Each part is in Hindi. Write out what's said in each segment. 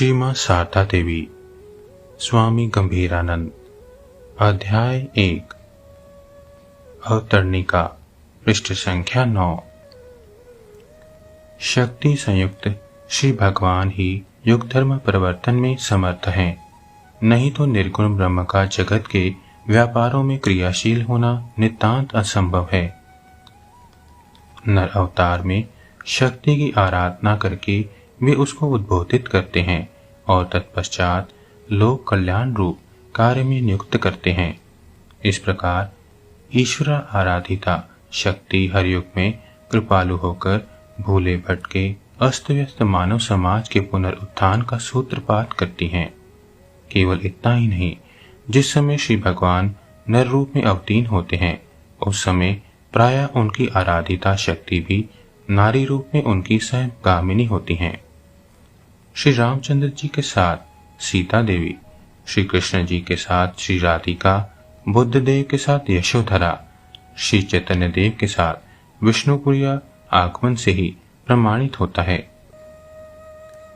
श्रीमां शारदा देवी स्वामी गंभीरानंद। अध्याय 1 अवतरणिका पृष्ठ संख्या 9। शक्ति संयुक्त श्री भगवान ही युग धर्म परिवर्तन में समर्थ हैं, नहीं तो निर्गुण ब्रह्म का जगत के व्यापारों में क्रियाशील होना नितांत असंभव है। नर अवतार में शक्ति की आराधना करके वे उसको उद्बोधित करते हैं और तत्पश्चात लोक कल्याण रूप कार्य में नियुक्त करते हैं। इस प्रकार ईश्वर आराधिता शक्ति हर युग में कृपालु होकर भूले भटके अस्त व्यस्त मानव समाज के पुनरुत्थान का सूत्रपात करती हैं। केवल इतना ही नहीं, जिस समय श्री भगवान नर रूप में अवतीर्ण होते हैं उस समय प्रायः उनकी आराधिता शक्ति भी नारी रूप में उनकी सहगामिनी होती हैं। श्री रामचंद्र जी के साथ सीता देवी, श्री कृष्ण जी के साथ श्री राधिका, बुद्ध देव के साथ यशोधरा, श्री चैतन्य देव के साथ विष्णुप्रिया आगमन से ही प्रमाणित होता है।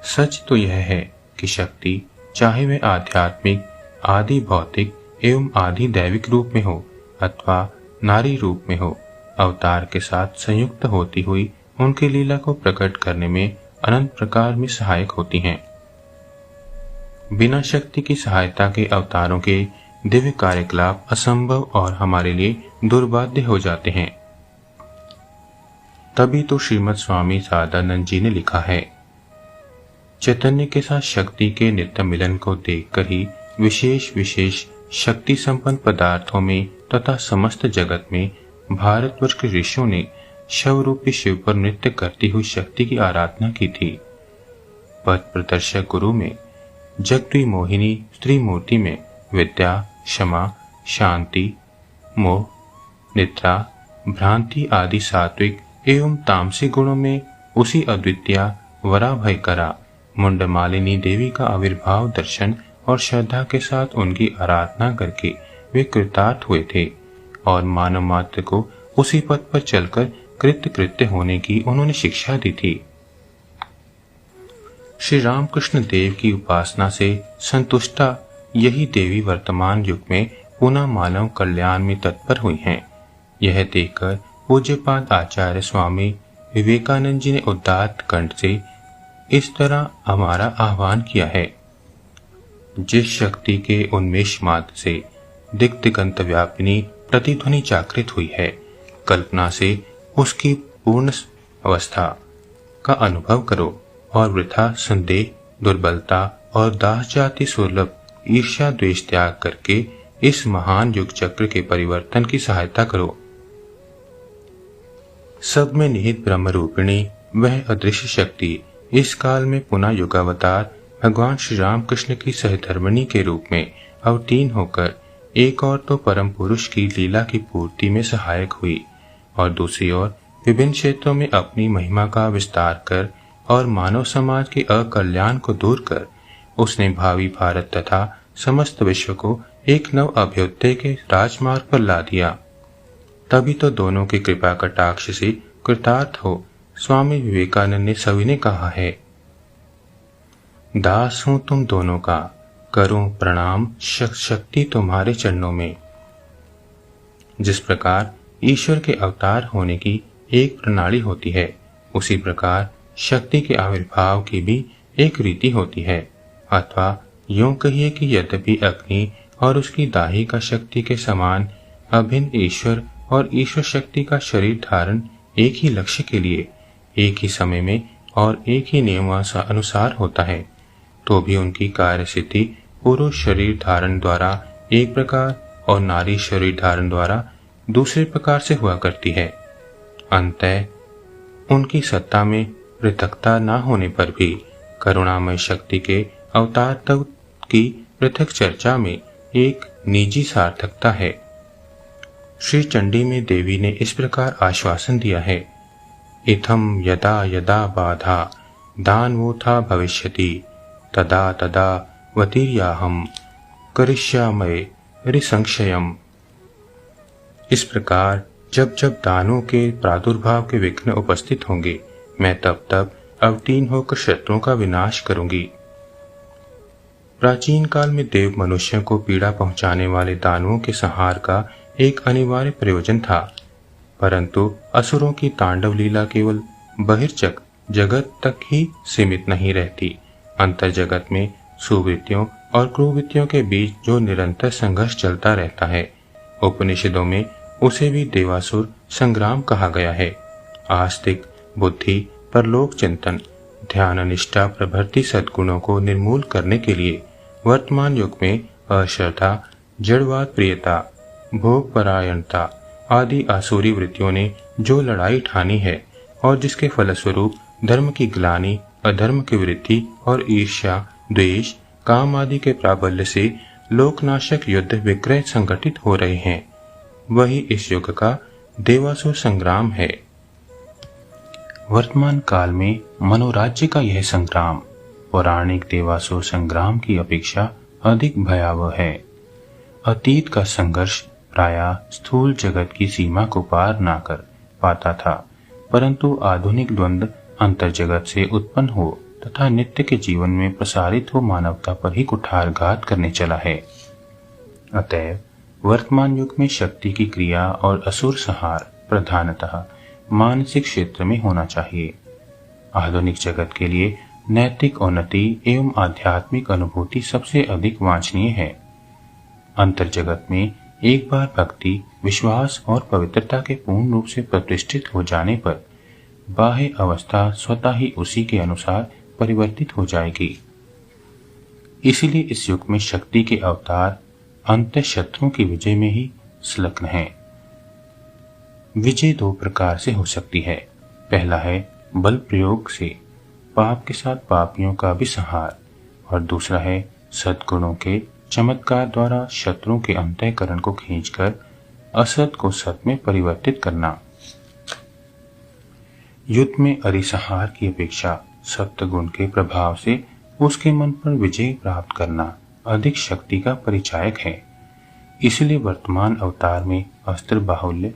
सच तो यह है कि शक्ति चाहे वह आध्यात्मिक, आदि भौतिक एवं आदि दैविक रूप में हो अथवा नारी रूप में हो, अवतार के साथ संयुक्त होती हुई उनकी लीला को प्रकट करने में अनंत प्रकार में सहायक होती हैं। बिना शक्ति की सहायता के अवतारों के दिव्य कार्यकलाप असंभव और हमारे लिए दुर्बाध्य हो जाते हैं। तभी तो श्रीमद स्वामी शारदानंद जी ने लिखा है, चैतन्य के साथ शक्ति के नित्य मिलन को देखकर ही विशेष विशेष शक्ति संपन्न पदार्थों में तथा समस्त जगत में भारतवर्ष के ऋषियों ने शव रूपी शिव पर नृत्य करती हुई शक्ति की आराधना की थी। पथ प्रदर्शक गुरु में, जगद्वी मोहिनी स्त्री मूर्ति में विद्या, क्षमा, शांति, मोह, निद्रा, भ्रांति आदि सात्विक एवं तामसिक गुणों में उसी अद्वितीय वराभयकरा मुंडमालिनी देवी का आविर्भाव दर्शन और श्रद्धा के साथ उनकी आराधना करके वे कृतार्थ हुए थे और मानव मात्र को उसी पथ पर चलकर कृत्य होने की उन्होंने शिक्षा दी थी। श्री रामकृष्ण देव की उपासना से संतुष्टा यही देवी वर्तमान युग में पुनः मानव कल्याण में तत्पर हुई हैं। यह देखकर पूज्यपाद आचार्य स्वामी विवेकानंद जी ने उदात्त कंठ से इस तरह हमारा आह्वान किया है, जिस शक्ति के उन्मेष मात्र से दिग्दिगंत व्यापिनी प्रतिध्वनि जागृत हुई है, कल्पना से उसकी पूर्ण अवस्था का अनुभव करो और वृथा संदेह, दुर्बलता और दास जाति सुलभ ईर्ष्या द्वेष त्याग करके इस महान युग चक्र के परिवर्तन की सहायता करो। सब में निहित ब्रह्म रूपिणी वह अदृश्य शक्ति इस काल में पुनः युगावतार भगवान श्री रामकृष्ण की सहधर्मिणी के रूप में अवतीर्ण होकर एक और तो परम पुरुष की लीला की पूर्ति में सहायक हुई और दूसरी ओर विभिन्न क्षेत्रों में अपनी महिमा का विस्तार कर और मानव समाज के अकल्याण को दूर कर उसने भावी भारत तथा समस्त विश्व को एक नव अभ्युदय के राजमार्ग पर ला दिया। तभी तो दोनों की कृपा कटाक्ष से कृतार्थ हो स्वामी विवेकानंद ने सविनय कहा है, दास हूं तुम दोनों का, करूं प्रणाम शक्ति तुम्हारे चरणों में। जिस प्रकार ईश्वर के अवतार होने की एक प्रणाली होती है, उसी प्रकार शक्ति के आविर्भाव की भी एक रीति होती है। अथवा यूं कहिए कि यद्यपि अग्नि और उसकी दाही का शक्ति के समान अभिन्न ईश्वर और ईश्वर शक्ति का शरीर धारण एक ही लक्ष्य के लिए एक ही समय में और एक ही नियमानुसार होता है, तो भी उनकी कार्य सिद्धि पुरुष शरीर धारण द्वारा एक प्रकार और नारी शरीर धारण द्वारा दूसरे प्रकार से हुआ करती है। अंततः उनकी सत्ता में पृथकता न होने पर भी करुणामय शक्ति के अवतार तत्व की पृथक चर्चा में एक निजी सार्थकता है। श्री चंडी में देवी ने इस प्रकार आश्वासन दिया है, इथम यदा यदा बाधा दानवोथा भविष्यति तदा तदा वतीर्याहम करिष्यामये रिसंशयम्। इस प्रकार जब जब दानों के प्रादुर्भाव के विघ्न उपस्थित होंगे, मैं तब तब अवतीर्ण होकर शत्रुओं का विनाश करूंगी। प्राचीन काल में देव मनुष्य को पीड़ा पहुंचाने वाले दानवों के संहार का एक अनिवार्य प्रयोजन था, परंतु असुरों की तांडव लीला केवल बहिर्चक जगत तक ही सीमित नहीं रहती। अंतर जगत में सुवृत्तियों और कुवृत्तियों के बीच जो निरंतर संघर्ष चलता रहता है, उपनिषदों में उसे भी देवासुर संग्राम कहा गया है। आस्तिक बुद्धि, परलोक चिंतन, ध्यान निष्ठा प्रभृति सद्गुणों को निर्मूल करने के लिए वर्तमान युग में अश्रद्धा, जड़वाद प्रियता, भोग परायणता आदि आसुरी वृत्तियों ने जो लड़ाई ठानी है और जिसके फलस्वरूप धर्म की ग्लानि, अधर्म की वृद्धि और ईर्ष्या, द्वेष, काम आदि के प्राबल्य से लोकनाशक युद्ध विक्रय संगठित हो रहे हैं, वही इस युग का देवासुर संग्राम है। वर्तमान काल में मनोराज्य का यह संग्राम पौराणिक देवासुर संग्राम की अपेक्षा अधिक भयावह है। अतीत का संघर्ष प्रायः स्थूल जगत की सीमा को पार न कर पाता था, परंतु आधुनिक द्वंद्व अंतर जगत से उत्पन्न हो तथा नित्य के जीवन में प्रसारित हो मानवता पर ही कुठारघात करने चला है। अतएव वर्तमान युग में शक्ति की क्रिया और असुर संहार प्रधानतः मानसिक क्षेत्र में होना चाहिए। आधुनिक जगत के लिए नैतिक उन्नति एवं आध्यात्मिक अनुभूति सबसे अधिक वांछनीय है। अंतर जगत में एक बार भक्ति, विश्वास और पवित्रता के पूर्ण रूप से प्रतिष्ठित हो जाने पर बाह्य अवस्था स्वतः ही उसी के अनुसार परिवर्तित हो जाएगी। इसीलिए इस युग में शक्ति के अवतार अंत शत्रुओं की विजय में ही संलग्न है। विजय दो प्रकार से हो सकती है। पहला है बल प्रयोग से पाप के साथ पापियों का भी संहार, और दूसरा है सद्गुणों के चमत्कार द्वारा शत्रुओं के अंतःकरण को खींचकर असत को सत में परिवर्तित करना। युद्ध में अरिसंहार की अपेक्षा सत्य गुण के प्रभाव से उसके मन पर विजय प्राप्त करना अधिक शक्ति का परिचायक है। इसलिए वर्तमान अवतार में अस्त्र बाहुल्य,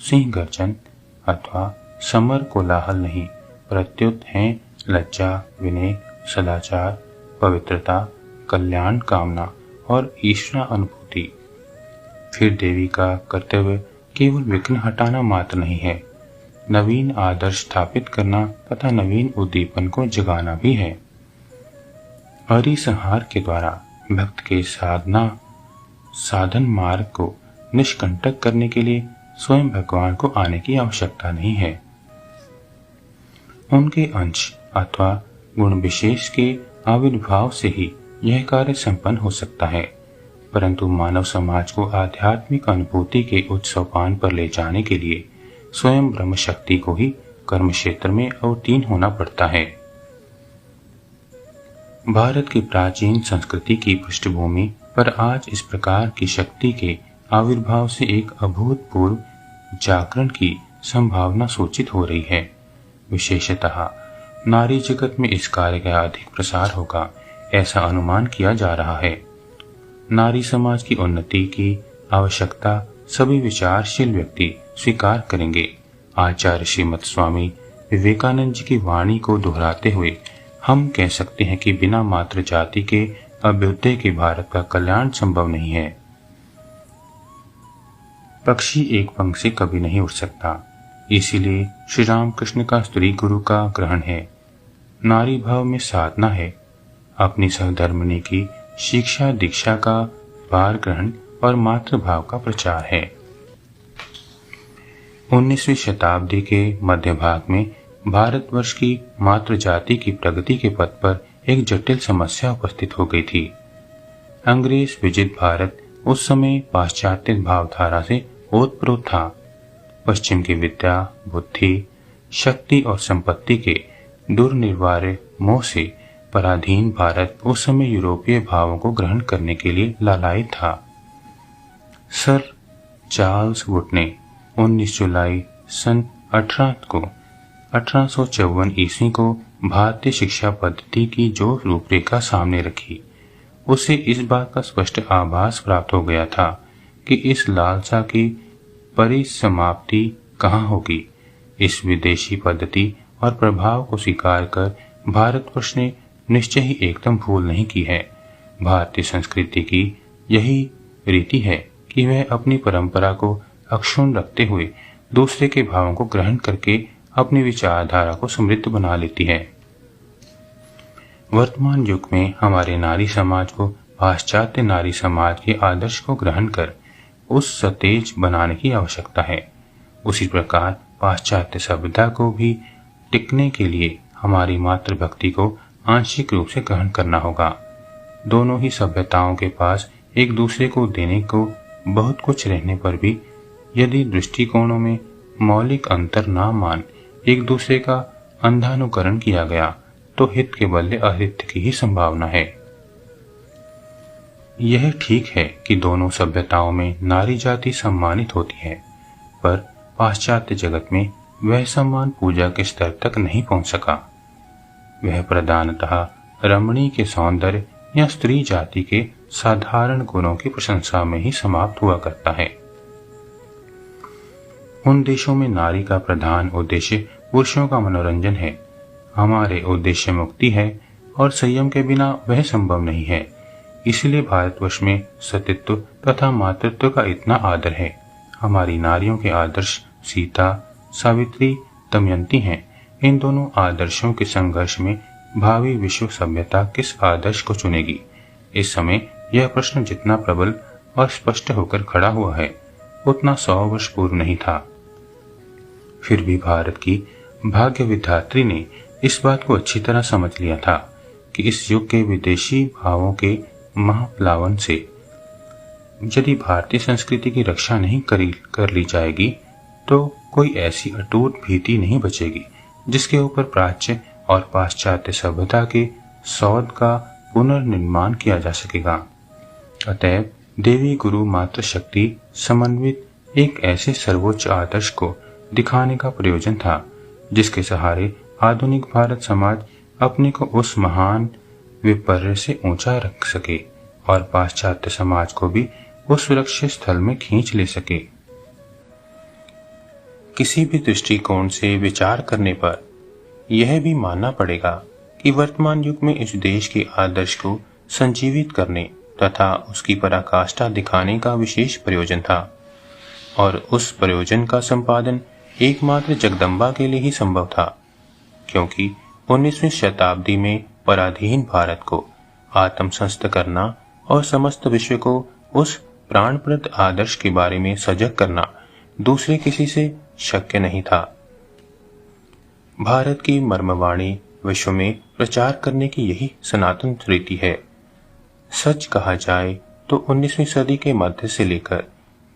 सिंह गर्जन अथवा समर कोलाहल नहीं, प्रत्युत हैं लज्जा, विनय, सदाचार, पवित्रता, कल्याण कामना और ईश्वरा अनुभूति। फिर देवी का कर्तव्य केवल विघ्न हटाना मात्र नहीं है, नवीन आदर्श स्थापित करना तथा नवीन उद्दीपन को जगाना भी है। अरिसंहार के द्वारा भक्त के साधन मार्ग को निष्कंटक करने के लिए स्वयं भगवान को आने की आवश्यकता नहीं है। उनके अंश अथवा गुण विशेष के आविर्भाव से ही यह कार्य संपन्न हो सकता है, परंतु मानव समाज को आध्यात्मिक अनुभूति के उच्च सोपान पर ले जाने के लिए स्वयं ब्रह्म शक्ति को ही कर्म क्षेत्र में अवतीर्ण होना पड़ता है। भारत की प्राचीन संस्कृति की पृष्ठभूमि पर आज इस प्रकार की शक्ति के आविर्भाव से एक अभूतपूर्व जागरण की संभावना सूचित हो रही है। विशेषतः नारी जगत में इस कार्य का अधिक प्रसार होगा, ऐसा अनुमान किया जा रहा है। नारी समाज की उन्नति की आवश्यकता सभी विचारशील व्यक्ति स्वीकार करेंगे। आचार्य श्रीमद स्वामी विवेकानंद जी की वाणी को दोहराते हुए हम कह सकते हैं कि बिना मातृ जाति के अभ्युदय के भारत का कल्याण संभव नहीं है। पक्षी एक पंख से कभी नहीं उड़ सकता, इसीलिए श्री रामकृष्ण का स्त्री गुरु का ग्रहण है, नारी भाव में साधना है, अपनी सहधर्मिणी की शिक्षा दीक्षा का भार ग्रहण और मातृभाव का प्रचार है। 19वीं शताब्दी के मध्य भाग में भारतवर्ष की मातृ जाति की प्रगति के पथ पर एक जटिल समस्या उपस्थित हो गई थी। अंग्रेज विजित भारत उस समय पाश्चात्य भावधारा से ओतप्रोत था। पश्चिम की विद्या, बुद्धि, शक्ति और संपत्ति के दुर्निवार्य मोह से पराधीन भारत उस समय यूरोपीय भावों को ग्रहण करने के लिए लालायित था। सर चार्ल्स वुड ने 19 जुलाई सन 1854 ईस्वी को भारतीय शिक्षा पद्धति की जो रूपरेखा सामने रखी, उससे इस बात का स्पष्ट आभास प्राप्त हो गया था कि इस लालसा की परिसमाप्ति कहाँ होगी। इस विदेशी पद्धति और प्रभाव को स्वीकार कर भारतवर्ष ने निश्चय ही एकदम भूल नहीं की है। भारतीय संस्कृति की यही रीति है कि वह अपनी परंपरा को अक्षुण्ण रखते हुए दूसरे के भावों को ग्रहण करके अपनी विचारधारा को समृद्ध बना लेती है। वर्तमान युग में हमारे नारी समाज को पाश्चात्य नारी समाज के आदर्श को ग्रहण कर उस सतेज बनाने की आवश्यकता है। उसी प्रकार पाश्चात्य सभ्यता को भी टिकने के लिए हमारी मातृभक्ति को आंशिक रूप से ग्रहण करना होगा। दोनों ही सभ्यताओं के पास एक दूसरे को देने को बहुत कुछ रहने पर भी यदि दृष्टिकोणों में मौलिक अंतर ना मान एक दूसरे का अंधानुकरण किया गया तो हित के बदले अहित की ही संभावना है। यह ठीक है कि दोनों सभ्यताओं में नारी जाति सम्मानित होती है, पर पाश्चात्य जगत में वह सम्मान पूजा के स्तर तक नहीं पहुंच सका। वह प्रधानतः रमणी के सौंदर्य या स्त्री जाति के साधारण गुणों की प्रशंसा में ही समाप्त हुआ करता है। उन देशों में नारी का प्रधान उद्देश्य पुरुषों का मनोरंजन है। हमारे उद्देश्य मुक्ति है और संयम के बिना वह संभव नहीं है। इसलिए भारतवर्ष में सतीत्व तथा मातृत्व का इतना आदर है। हमारी नारियों के आदर्श सीता, सावित्री, दमयंती हैं। इन दोनों आदर्शों के संघर्ष में भावी विश्व सभ्यता किस आदर्श को चुनेगी, इस समय यह प्रश्न जितना प्रबल और स्पष्ट होकर खड़ा हुआ है उतना 100 वर्ष पूर्व नहीं था। फिर भी भारत की भाग्य विधात्री ने इस बात को अच्छी तरह समझ लिया था कि इस युग के विदेशी भावों के महाप्लावन से यदि भारतीय संस्कृति की रक्षा नहीं कर ली जाएगी तो कोई ऐसी अटूट भीति नहीं बचेगी जिसके ऊपर प्राच्य और पाश्चात्य सभ्यता के सौध का पुनर्निर्माण किया जा सकेगा। अतएव देवी गुरु मातृशक्ति समन्वित एक ऐसे सर्वोच्च आदर्श को दिखाने का प्रयोजन था जिसके सहारे आधुनिक भारत समाज अपने को उस महान विपर्य से ऊंचा रख सके और पाश्चात्य समाज को भी उस सुरक्षित स्थल में खींच ले सके। किसी भी दृष्टिकोण से विचार करने पर यह भी मानना पड़ेगा कि वर्तमान युग में इस देश के आदर्श को संजीवित करने तथा उसकी पराकाष्ठा दिखाने का विशेष प्रयोजन था और उस प्रयोजन का संपादन एकमात्र जगदम्बा के लिए ही संभव था, क्योंकि 19वीं शताब्दी में पराधीन भारत को आत्मसंस्त करना और समस्त विश्व को उस प्राणप्रद आदर्श के बारे में सजग करना दूसरे किसी से शक्य नहीं था। भारत की मर्मवाणी विश्व में प्रचार करने की यही सनातन रीति है। सच कहा जाए तो 19वीं सदी के मध्य से लेकर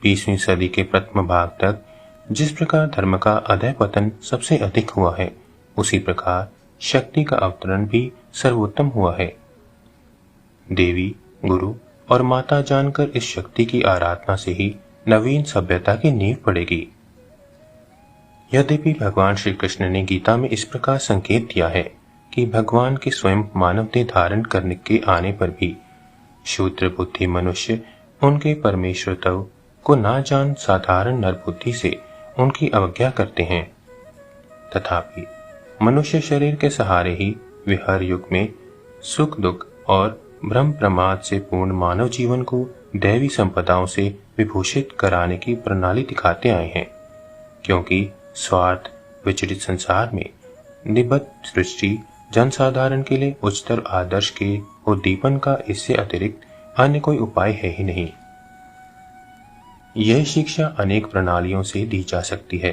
20वीं सदी के प्रथम भाग तक जिस प्रकार धर्म का अधः पतन सबसे अधिक हुआ है, उसी प्रकार शक्ति का अवतरण भी सर्वोत्तम हुआ है। देवी, गुरु और माता जानकर इस शक्ति की आराधना से ही नवीन सभ्यता की नींव पड़ेगी। यद्यपि भगवान श्री कृष्ण ने गीता में इस प्रकार संकेत दिया है कि भगवान के स्वयं मानव देह धारण करने के आने पर भी शूद्र बुद्धि मनुष्य उनके परमेश्वरत्व को ना जान साधारण नर बुद्धि से उनकी अवज्ञा करते हैं, तथापि मनुष्य शरीर के सहारे ही वे हर युग में सुख दुख और भ्रम प्रमाद से पूर्ण मानव जीवन को दैवी संपदाओं से विभूषित कराने की प्रणाली दिखाते आए हैं, क्योंकि स्वार्थ विचलित संसार में निबद्ध सृष्टि जनसाधारण के लिए उच्चतर आदर्श के उद्दीपन का इससे अतिरिक्त अन्य कोई उपाय है ही नहीं। यह शिक्षा अनेक प्रणालियों से दी जा सकती है।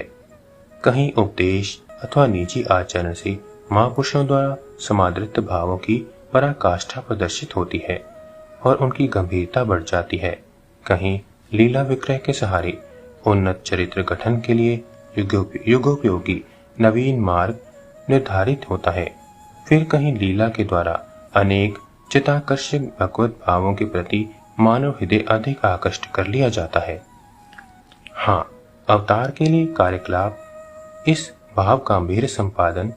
कहीं उपदेश अथवा निजी आचरण से महापुरुषों द्वारा समादृत भावों की पराकाष्ठा प्रदर्शित होती है और उनकी गंभीरता बढ़ जाती है। कहीं लीला विक्रय के सहारे उन्नत चरित्र गठन के लिए युगोपयोगी नवीन मार्ग निर्धारित होता है। फिर कहीं लीला के द्वारा अनेक चिताकर्षक भगवत भावों के प्रति मानव हृदय अधिक आकृष्ट कर लिया जाता है। हाँ, अवतार के लिए कार्यकलाप इस भाव गंभीर संपादन,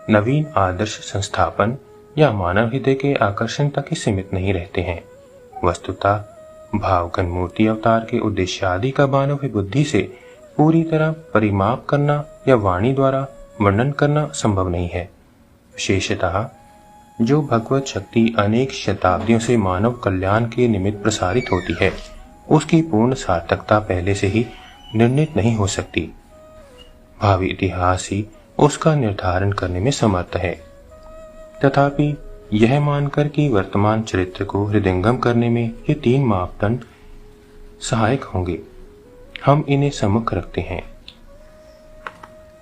नवीन आदर्श संस्थापन या मानव हृदय के आकर्षण तक ही सीमित नहीं रहते हैं। वस्तुतः भावघन मूर्ति अवतार के उद्देश्य आदि का मानव बुद्धि से पूरी तरह परिमाप करना या वाणी द्वारा वर्णन करना संभव नहीं है। विशेषतः जो भगवत शक्ति अनेक शताब्दियों से मानव कल्याण के निमित्त प्रसारित होती है, उसकी पूर्ण सार्थकता पहले से ही निर्णित नहीं हो सकती। भावी इतिहास ही उसका निर्धारण करने में समर्थ है। तथापि यह मानकर कि वर्तमान चरित्र को हृदयंगम करने में ये 3 मापदंड सहायक होंगे, हम इन्हें सम्मुख रखते हैं।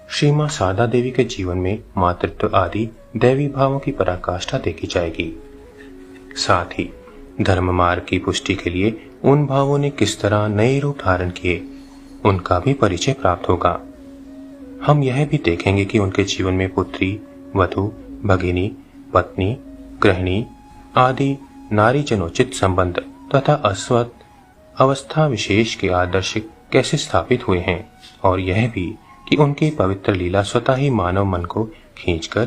श्री मां सादा देवी के जीवन में मातृत्व आदि दैवी भावों की पराकाष्ठा देखी जाएगी। साथ ही धर्म मार्ग की पुष्टि के लिए उन भावों ने किस तरह नए रूप धारण किए, उनका भी परिचय प्राप्त होगा। हम यह भी देखेंगे कि उनके जीवन में पुत्री, वधू, भगिनी, पत्नी, गृहिणी आदि नारी जनोचित संबंध तथा अस्वस्थ अवस्था विशेष के आदर्श कैसे स्थापित हुए हैं, और यह भी कि उनकी पवित्र लीला स्वतः ही मानव मन को खींचकर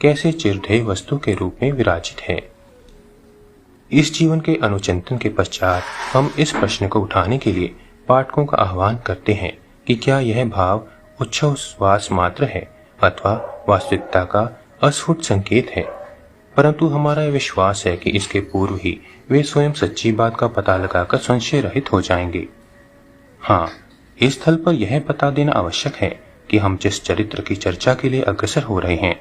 कैसे चिरधेय वस्तु के रूप में विराजित है। इस जीवन के अनुचिंतन के पश्चात हम इस प्रश्न को उठाने के लिए पाठकों का आह्वान करते हैं कि क्या यह भाव उच्छ्वास मात्र है अथवा वास्तविकता का अस्फुट संकेत है। परंतु हमारा यह विश्वास है कि इसके पूर्व ही वे स्वयं सच्ची बात का पता लगाकर संशय रहित हो जाएंगे। हाँ, इस स्थल पर यह बता देना आवश्यक है कि हम जिस चरित्र की चर्चा के लिए अग्रसर हो रहे हैं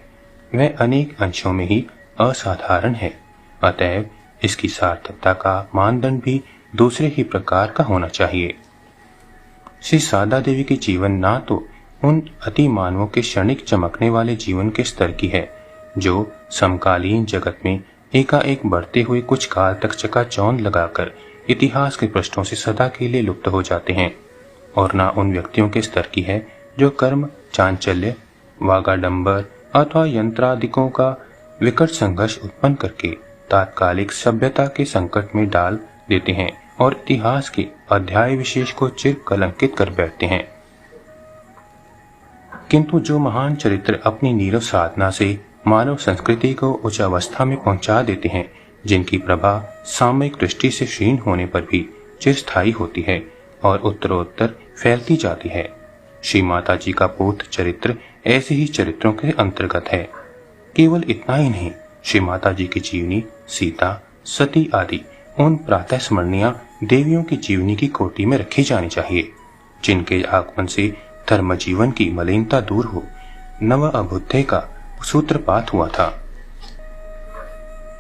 वह अनेक अंशों में ही असाधारण है। अतएव इसकी सार्थकता का मानदंड भी दूसरे ही प्रकार का होना चाहिए। श्री सादा देवी की जीवन ना तो उन अति मानवों के क्षणिक चमकने वाले जीवन के स्तर की है जो समकालीन जगत में एकाएक बढ़ते हुए कुछ काल तक चकाचौंध लगाकर इतिहास के पृष्ठों से सदा के लिए लुप्त हो जाते हैं, और न उन व्यक्तियों के स्तर की है जो कर्म, चांचल्य, वागाडंबर अथवा यंत्रादिकों का विकट संघर्ष उत्पन्न करके तात्कालिक सभ्यता के संकट में डाल देते हैं और इतिहास के अध्याय विशेष को चिर कलंकित कर बैठते हैं। किंतु जो महान चरित्र अपनी नीरव साधना से मानव संस्कृति को उच्च अवस्था में पहुंचा देते हैं, जिनकी प्रभा सामयिक दृष्टि से क्षीण होने पर भी चिरस्थायी होती है और उत्तरोत्तर फैलती जाती है, श्री माता जी का पूत चरित्र ऐसे ही चरित्रों के अंतर्गत है। केवल इतना ही नहीं, श्री माता जी की जीवनी सीता, सती आदि उन प्रातः स्मरणीय देवियों की जीवनी की कोटि में रखी जानी चाहिए, जिनके आगमन से धर्म जीवन की मलिनता दूर हो, नव अभ्युदय का सूत्रपात हुआ था।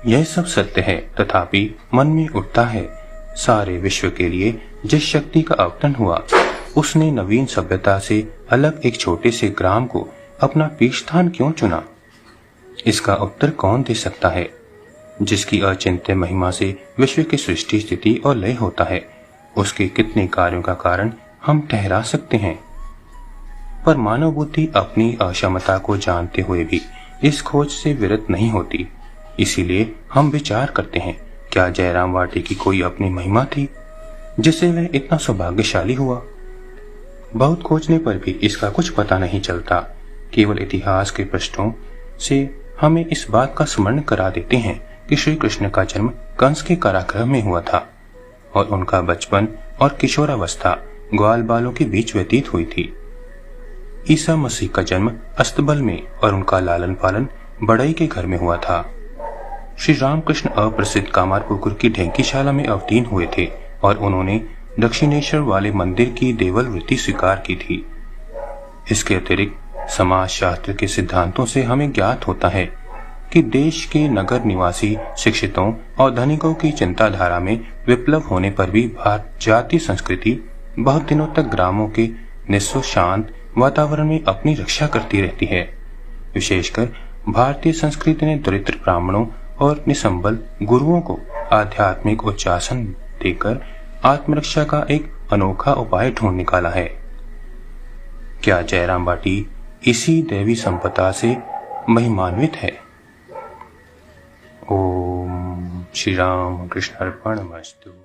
यह सब सत्य है, तथापि मन में उठता है, सारे विश्व के लिए जिस शक्ति का अवतरण हुआ उसने नवीन सभ्यता से अलग एक छोटे से ग्राम को अपना पीठस्थान क्यों चुना? इसका उत्तर कौन दे सकता है? जिसकी अचिंत्य महिमा से विश्व की सृष्टि, स्थिति और लय होता है, उसके कितने कार्यों का कारण हम ठहरा सकते हैं। पर मानव बुद्धि अपनी अक्षमता को जानते हुए भी इस खोज से विरत नहीं होती। इसीलिए हम विचार करते हैं, क्या जयराम वाटी की कोई अपनी महिमा थी जिससे वह इतना सौभाग्यशाली हुआ? बहुत खोजने पर भी इसका कुछ पता नहीं चलता। केवल इतिहास के पृष्ठों से हमें इस बात का स्मरण करा देते हैं कि श्री कृष्ण का जन्म कंस के कारागृह में हुआ था और उनका बचपन और किशोरावस्था ग्वाल बालों के बीच व्यतीत हुई थी। ईसा मसीह का जन्म अस्तबल में और उनका लालन पालन बड़ई के घर में हुआ था। श्री रामकृष्ण अप्रसिद्ध कामारपुकुर की ढेंकीशाला में अवतीर्ण हुए थे और उन्होंने दक्षिणेश्वर वाले मंदिर की देवल वृत्ति स्वीकार की थी। इसके अतिरिक्त समाज शास्त्र के सिद्धांतों से हमें ज्ञात होता है कि देश के नगर निवासी शिक्षितों और धनिकों की चिंताधारा में विप्लव होने पर भी जाति संस्कृति बहुत दिनों तक ग्रामों के निस्व शांत वातावरण में अपनी रक्षा करती रहती है। विशेषकर भारतीय संस्कृति ने दरिद्र ब्राह्मणों और निसंबल गुरुओं को आध्यात्मिक उच्चासन देकर आत्मरक्षा का एक अनोखा उपाय ढूंढ निकाला है। क्या जयराम वाटी इसी दैवी संपदा से महिमान्वित है? ओम श्री राम कृष्ण अर्पणमस्तु।